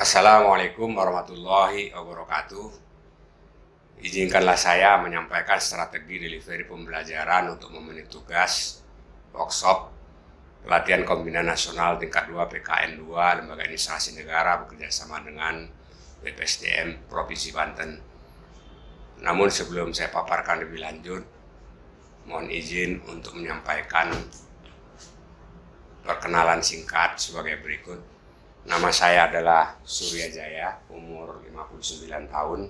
Assalamualaikum warahmatullahi wabarakatuh. Izinkanlah saya menyampaikan strategi delivery pembelajaran untuk memenuhi tugas workshop pelatihan kombinasi nasional tingkat 2 PKN 2 Lembaga Administrasi Negara bekerjasama dengan BPSDM Provinsi Banten. Namun sebelum saya paparkan lebih lanjut, mohon izin untuk menyampaikan perkenalan singkat sebagai berikut. Nama saya adalah Surya Jaya, umur 59 tahun,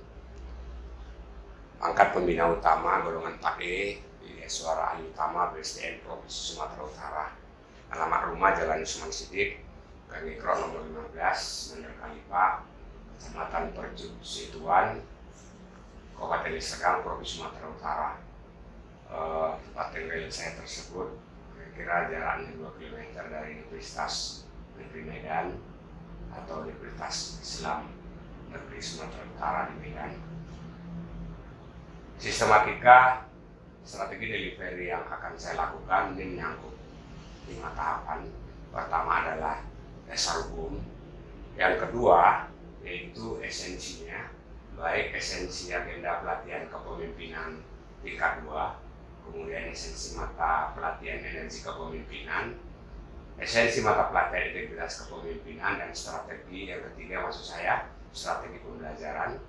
pangkat pembina utama golongan 4E, suara ahli utama BSDM Provinsi Sumatera Utara. Alamat rumah Jalan Usman Sidik, Gang Ikro nomor 15, Bandar Kalipa, Kecamatan Perjuk Situan, Kabupaten Serang, Provinsi Sumatera Utara. Tempat tinggal saya tersebut kira-kira jaraknya 2 km dari Universitas Negeri Medan atau Universitas Islam Negeri Sumatera Utara di Medan. Sistematika strategi delivery yang akan saya lakukan ini menyangkut 5 tahapan. Pertama adalah dasar hukum, yang kedua yaitu esensinya, baik esensi agenda pelatihan kepemimpinan tingkat 2, kemudian esensi mata pelatihan energi kepemimpinan, esensi mata pelatihan integritas kepemimpinan, dan strategi yang ketiga maksud saya strategi pembelajaran.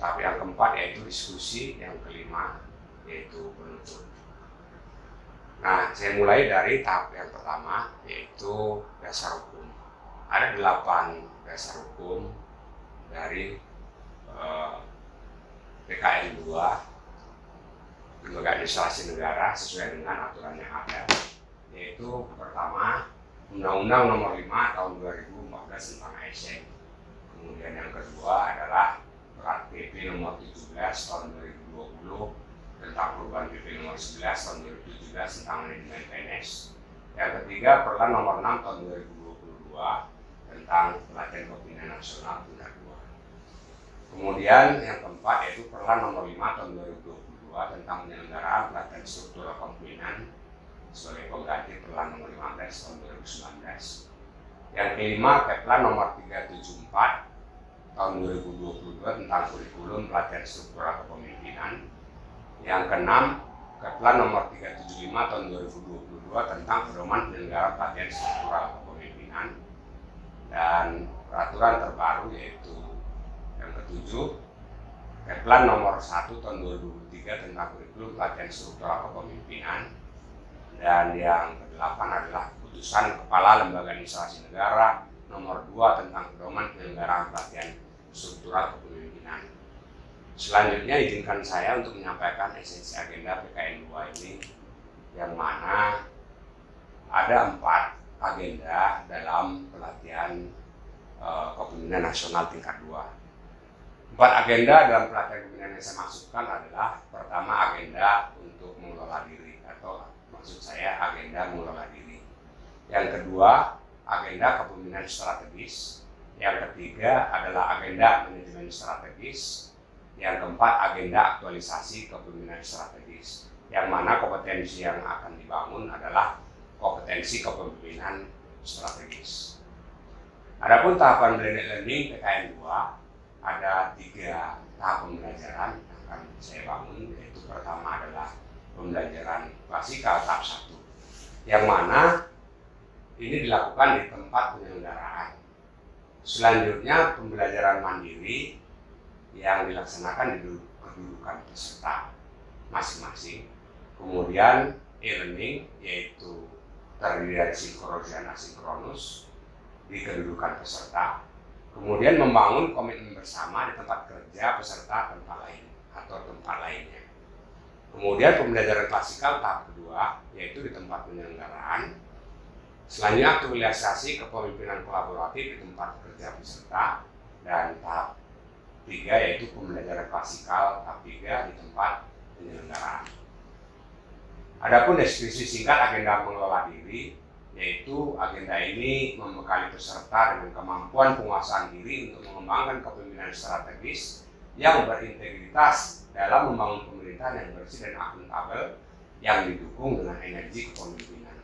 Tahap yang keempat yaitu diskusi, yang kelima yaitu penutup. Nah, saya mulai dari tahap yang pertama yaitu dasar hukum. Ada 8 dasar hukum dari PKN 2 Lembaga Administrasi Negara sesuai dengan aturan yang ada, yaitu pertama Undang-Undang Nomor 5 Tahun 2014 tentang ASN. Kemudian yang kedua adalah PP Nomor 17 Tahun 2020 tentang perubahan PP Nomor 11 Tahun 2017 tentang manajemen PNS. Yang ketiga Perlan Nomor 6 Tahun 2022 tentang pelatihan pembinaan nasional tingkat 2. Kemudian yang keempat yaitu Perlan Nomor 5 Tahun 2022 tentang penyelenggaraan pelatihan struktural kepemimpinan sebagai pengganti Perlan Nomor 15 Tahun 2019. Yang kelima Keplan Nomor 374 Tahun 2022 tentang kurikulum pelatihan struktural kepemimpinan. Yang keenam Keplan Nomor 375 Tahun 2022 tentang pedoman penyelenggaraan pelatihan struktural kepemimpinan. Dan peraturan terbaru yaitu yang ketujuh Keplan Nomor 1 Tahun 2003 tentang kurikulum pelatihan struktural kepemimpinan. Dan yang kedelapan adalah Keputusan Kepala Lembaga Administrasi Negara Nomor 2 tentang pedoman penyelenggaraan pelatihan struktural kepemimpinan. Selanjutnya izinkan saya untuk menyampaikan esensi agenda PKN 2 ini, yang mana ada 4 agenda dalam pelatihan kepemimpinan nasional tingkat 2. 4 agenda dalam pelatihan kepemimpinan yang saya maksudkan adalah pertama agenda untuk mengelola diri, atau maksud saya agenda mengelola diri. Yang kedua agenda kepemimpinan strategis. Yang ketiga adalah agenda manajemen strategis. Yang keempat agenda aktualisasi kepemimpinan strategis, yang mana kompetensi yang akan dibangun adalah kompetensi kepemimpinan strategis. Adapun tahapan blended learning PKN 2 ada 3 tahap pembelajaran yang akan saya bangun, yaitu pertama adalah pembelajaran klasikal tahap 1, yang mana ini dilakukan di tempat penyelenggaraan. Selanjutnya pembelajaran mandiri yang dilaksanakan di kedudukan peserta masing-masing. Kemudian e-learning yaitu terdiri dari sinkronus dan asinkronus di kedudukan peserta. Kemudian membangun komitmen bersama di tempat kerja peserta tempat lain atau tempat lainnya. Kemudian pembelajaran klasikal tahap kedua yaitu di tempat penyelenggaraan. Selanjutnya aktualisasi kepemimpinan kolaboratif di tempat kerja peserta, dan tahap 3 yaitu pembelajaran klasikal tahap 3 di tempat penyelenggaraan. Adapun deskripsi singkat agenda mengelola diri, yaitu agenda ini membekali peserta dengan kemampuan penguasaan diri untuk mengembangkan kepemimpinan strategis yang berintegritas dalam membangun pemerintahan yang bersih dan akuntabel yang didukung dengan energi kepemimpinan.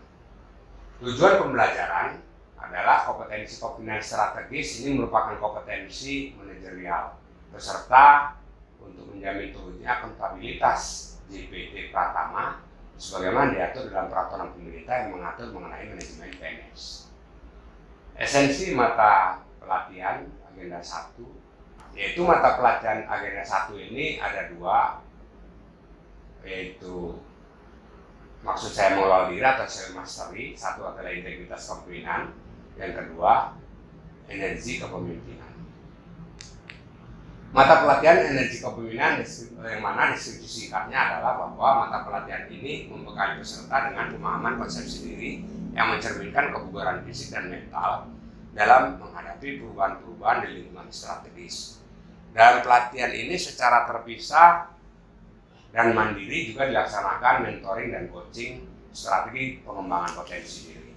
Tujuan pembelajaran adalah kompetensi kepemimpinan strategis. Ini merupakan kompetensi manajerial peserta untuk menjamin turunnya akuntabilitas JPT Pratama sebagaimana diatur dalam peraturan pemerintah yang mengatur mengenai manajemen PNS. Esensi mata pelatihan agenda 1, yaitu mata pelatihan agenda 1 ini ada 2, yaitu maksud saya mengelola diri atau self mastery. 1 adalah integritas kepemimpinan, yang kedua energi kepemimpinan. Mata pelatihan energi kepemimpinan yang mana deskripsi singkatnya adalah bahwa mata pelatihan ini membekali peserta dengan pemahaman konsepsi diri yang mencerminkan kebugaran fisik dan mental dalam menghadapi perubahan-perubahan di lingkungan strategis. Dalam pelatihan ini secara terpisah dan mandiri juga dilaksanakan mentoring dan coaching strategi pengembangan potensi diri.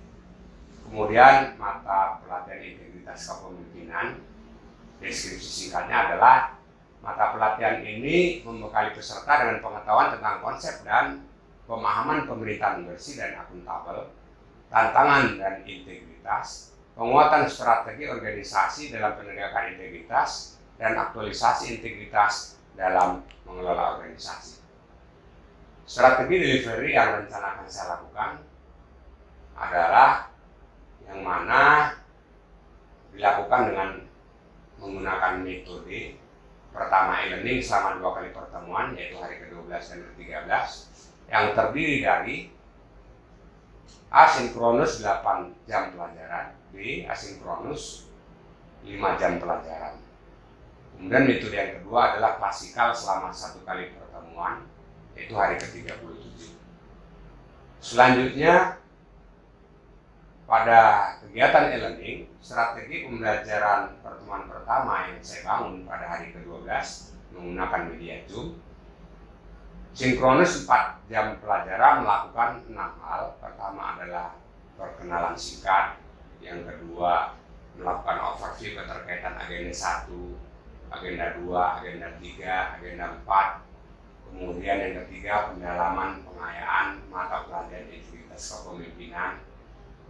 Kemudian mata pelatihan integritas kepemimpinan, deskripsi singkatnya adalah mata pelatihan ini membekali peserta dengan pengetahuan tentang konsep dan pemahaman pemerintahan bersih dan akuntabel, tantangan dan integritas, penguatan strategi organisasi dalam penegakan integritas, dan aktualisasi integritas dalam mengelola organisasi. Strategi delivery yang rencana akan saya lakukan adalah yang mana dilakukan dengan menggunakan metode pertama e-learning selama 2 kali pertemuan, yaitu hari ke-12 dan ke-13, yang terdiri dari asinkronus 8 jam pelajaran, B asinkronus 5 jam pelajaran. Kemudian metode yang kedua adalah klasikal selama 1 kali pertemuan, yaitu hari ke-37. Selanjutnya, pada kegiatan e-learning, strategi pembelajaran pertemuan pertama yang saya bangun pada hari ke-12 menggunakan media Zoom. Sinkronus 4 jam pelajaran melakukan 6 hal. Pertama adalah perkenalan singkat, yang kedua melakukan overview keterkaitan agenda 1, agenda 2, agenda 3, agenda 4. Kemudian yang ketiga pendalaman pengayaan mata pelajaran integritas kepemimpinan.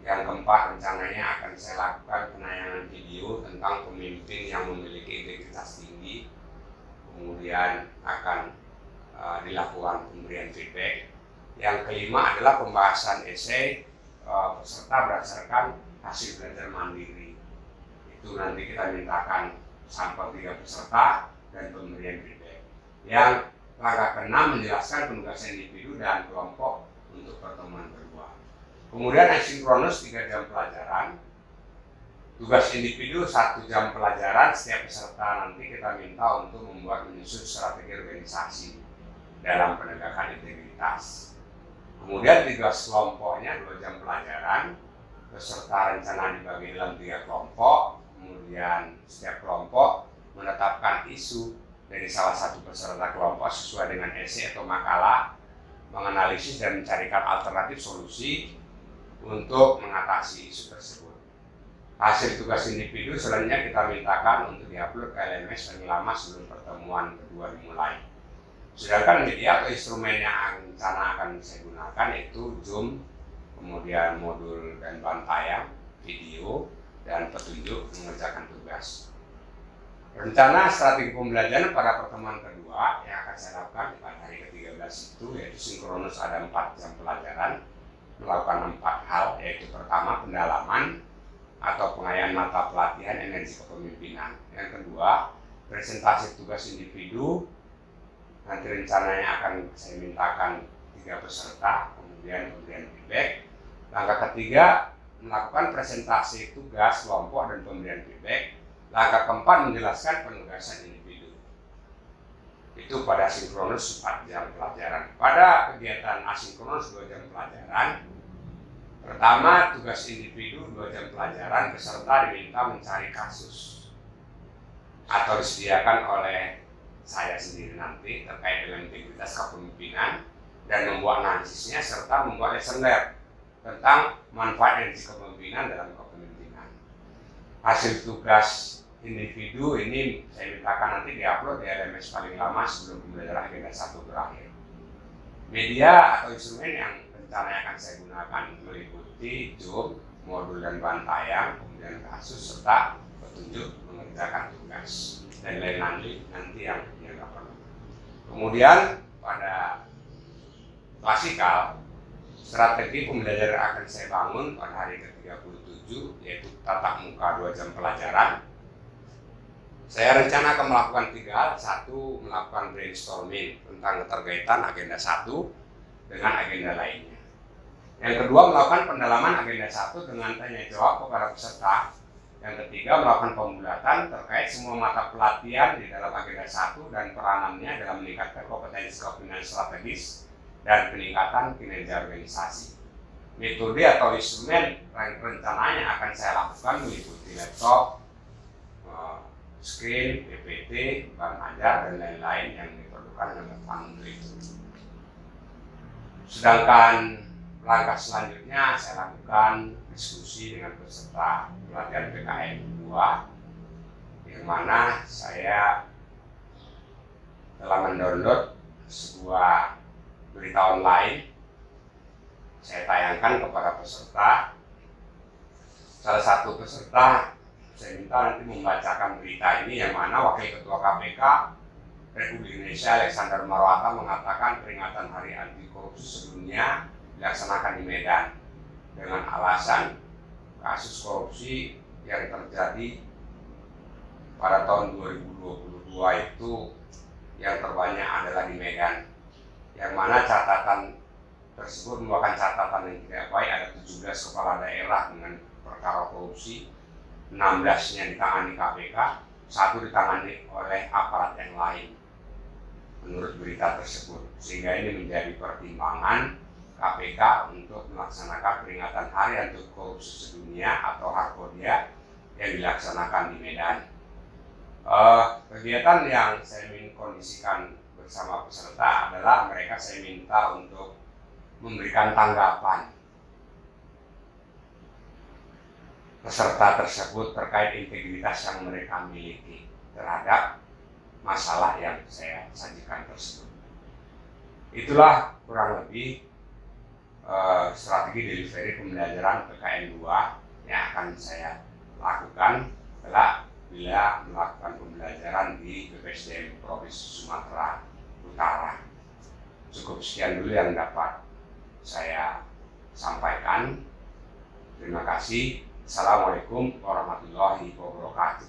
Yang keempat, rencananya akan saya lakukan penayangan video tentang pemimpin yang memiliki integritas tinggi. Kemudian akan dilakukan pemberian feedback. Yang kelima adalah pembahasan esai peserta berdasarkan hasil belajar mandiri. Itu nanti kita mintakan sampel 3 peserta dan pemberian feedback. Yang langkah ke-6 menjelaskan penugasan individu dan kelompok untuk pertemuan kedua. Kemudian asinkronus 3 jam pelajaran, tugas individu 1 jam pelajaran. Setiap peserta nanti kita minta untuk menyusun strategi organisasi dalam penegakan integritas. Kemudian tugas kelompoknya 2 jam pelajaran, peserta rencana dibagi dalam 3 kelompok. Kemudian setiap kelompok menetapkan isu dari salah satu peserta kelompok sesuai dengan esai atau makalah, menganalisis dan mencarikan alternatif solusi untuk mengatasi isu tersebut. Hasil tugas individu selanjutnya kita mintakan untuk diupload ke LMS paling lama sebelum pertemuan kedua dimulai. Sedangkan media atau instrumen yang rencana akan saya gunakan yaitu Zoom, kemudian modul dan bantayang, video, dan petunjuk mengerjakan tugas. Rencana strategi pembelajaran pada pertemuan kedua yang akan saya lakukan pada hari ke-13 itu yaitu sinkronus ada 4 jam pelajaran, melakukan 4 hal, yaitu pertama pendalaman atau pengayaan mata pelatihan energi kepemimpinan. Yang kedua, presentasi tugas individu. Nanti rencananya akan saya mintakan 3 peserta, kemudian pemberian feedback. Langkah ketiga, melakukan presentasi tugas kelompok dan pemberian feedback. Langkah keempat, menjelaskan penugasan individu. Itu pada sinkronus 4 jam pelajaran. Pada kegiatan asinkronus 2 jam pelajaran, pertama tugas individu 2 jam pelajaran, peserta diminta mencari kasus atau disediakan oleh saya sendiri nanti terkait dengan integritas kepemimpinan dan membuat analisisnya serta membuat lesson learned tentang manfaat energi kepemimpinan dalam kepemimpinan. Hasil tugas individu ini saya mintakan nanti diupload di LMS paling lama sebelum pembelajaran agenda 1 berakhir. Media atau instrumen yang rencananya akan saya gunakan meliputi Zoom, modul dan bantayang, kemudian kasus serta petunjuk mengerjakan tugas dan lain nanti yang nggak perlu. Kemudian pada klasikal, strategi pembelajaran akan saya bangun pada hari ke-37, yaitu tatap muka 2 jam pelajaran. Saya rencana akan melakukan 3 hal. 1, melakukan brainstorming tentang keterkaitan agenda 1 dengan agenda lainnya. Yang kedua, melakukan pendalaman agenda 1 dengan tanya jawab kepada peserta. Yang ketiga, melakukan pembulatan terkait semua mata pelatihan di dalam agenda 1 dan peranannya dalam meningkatkan kompetensi kepemimpinan strategis dan peningkatan kinerja organisasi. Metode atau instrumen rencananya akan saya lakukan meliputi laptop, screen, PPT, bahan ajar, dan lain-lain yang diperlukan oleh panel itu. Sedangkan langkah selanjutnya saya lakukan diskusi dengan peserta pelatihan PKN 2, yang mana saya telah mendownload sebuah berita online. Saya tayangkan kepada peserta. Salah satu peserta saya minta nanti membacakan berita ini, yang mana Wakil Ketua KPK Republik Indonesia Alexander Marwata mengatakan peringatan Hari Anti Korupsi sedunia dilaksanakan di Medan dengan alasan kasus korupsi yang terjadi pada tahun 2022 itu yang terbanyak adalah di Medan, yang mana catatan tersebut merupakan catatan yang tidak baik. Ada 17 kepala daerah dengan perkara korupsi, 16-nya ditangani KPK, 1 ditangani oleh aparat yang lain menurut berita tersebut. Sehingga ini menjadi pertimbangan KPK untuk melaksanakan peringatan Hari Anti Korupsi Sedunia atau HARKODIA yang dilaksanakan di Medan. Kegiatan yang saya ingin kondisikan bersama peserta adalah mereka saya minta untuk memberikan tanggapan peserta tersebut terkait integritas yang mereka miliki terhadap masalah yang saya sajikan tersebut. Itulah kurang lebih strategi delivery pembelajaran PKN 2 yang akan saya lakukan bila melakukan pembelajaran di BPSDM Provinsi Sumatera Utara. Cukup sekian dulu yang dapat saya sampaikan. Terima kasih. Assalamualaikum warahmatullahi wabarakatuh.